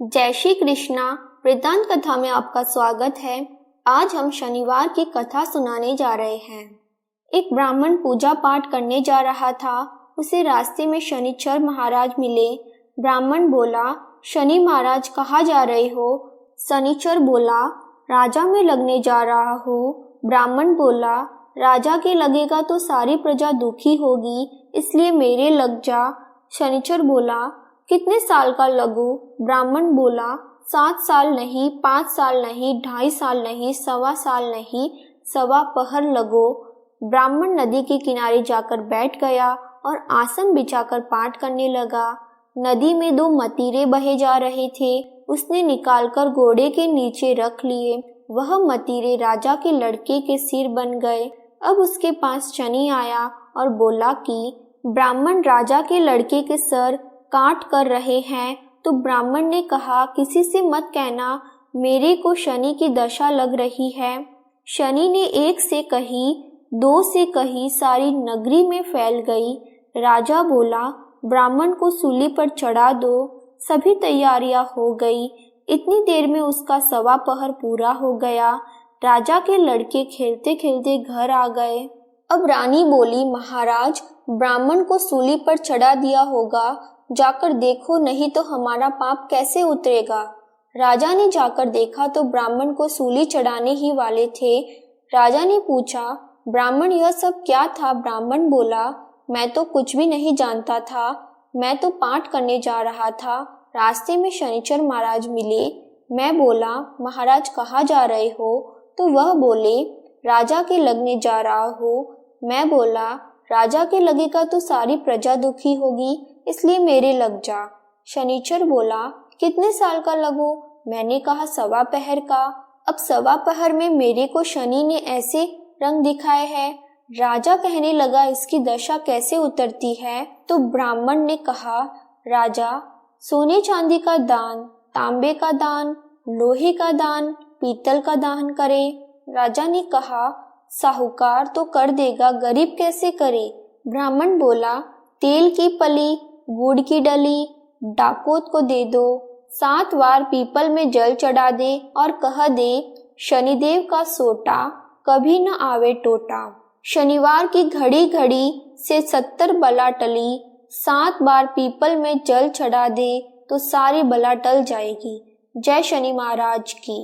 जय श्री कृष्णा। वृत्तांत कथा में आपका स्वागत है। आज हम शनिवार की कथा सुनाने जा रहे हैं। एक ब्राह्मण पूजा पाठ करने जा रहा था। उसे रास्ते में शनिचर महाराज मिले। ब्राह्मण बोला, शनि महाराज कहाँ जा रहे हो? शनिचर बोला, राजा में लगने जा रहा हूँ। ब्राह्मण बोला, राजा के लगेगा तो सारी प्रजा दुखी होगी, इसलिए मेरे लग जा। शनिचर बोला, कितने साल का लगूं? ब्राह्मण बोला, 7 साल नहीं, 5 साल नहीं, 2.5 साल नहीं, 1.25 साल नहीं, 1.25 पहर लगो। ब्राह्मण नदी के किनारे जाकर बैठ गया और आसन बिछाकर पाठ करने लगा। नदी में 2 मतीरे बहे जा रहे थे। उसने निकालकर घोड़े के नीचे रख लिए। वह मतीरे राजा के लड़के के सिर बन गए। अब उसके पास शनि आया और बोला कि ब्राह्मण राजा के लड़के के सर काट कर रहे हैं। तो ब्राह्मण ने कहा, किसी से मत कहना, मेरे को शनि की दशा लग रही है। शनि ने 1 से कही, 2 से कही, सारी नगरी में फैल गई। राजा बोला, ब्राह्मण को सूली पर चढ़ा दो। सभी तैयारियां हो गई। इतनी देर में उसका 1.25 पहर पूरा हो गया। राजा के लड़के खेलते खेलते घर आ गए। अब रानी बोली, महाराज, ब्राह्मण को सूली पर चढ़ा दिया होगा, जाकर देखो, नहीं तो हमारा पाप कैसे उतरेगा। राजा ने जाकर देखा तो ब्राह्मण को सूली चढ़ाने ही वाले थे। राजा ने पूछा, ब्राह्मण यह सब क्या था? ब्राह्मण बोला, मैं तो कुछ भी नहीं जानता था, मैं तो पाठ करने जा रहा था। रास्ते में शनिचर महाराज मिले। मैं बोला, महाराज कहाँ जा रहे हो? तो वह बोले, राजा के लगने जा रहा हूँ। मैं बोला, राजा के लगेगा तो सारी प्रजा दुखी होगी, इसलिए मेरे लग जा। शनिचर बोला, कितने साल का लगो? मैंने कहा, 1.25 पहर का। अब 1.25 पहर में मेरे को शनि ने ऐसे रंग दिखाए हैं। राजा कहने लगा, इसकी दशा कैसे उतरती है? तो ब्राह्मण ने कहा, राजा, सोने चांदी का दान, तांबे का दान, लोहे का दान, पीतल का दान करे। राजा ने कहा, साहूकार तो कर देगा, गरीब कैसे करे? ब्राह्मण बोला, तेल की पली, गुड़ की डली डाकोत को दे दो। 7 बार पीपल में जल चढ़ा दे और कह दे, शनिदेव का सोटा कभी न आवे टोटा। शनिवार की घड़ी घड़ी से 70 बला टली। 7 बार पीपल में जल चढ़ा दे तो सारी बला टल जाएगी। जय शनि महाराज की।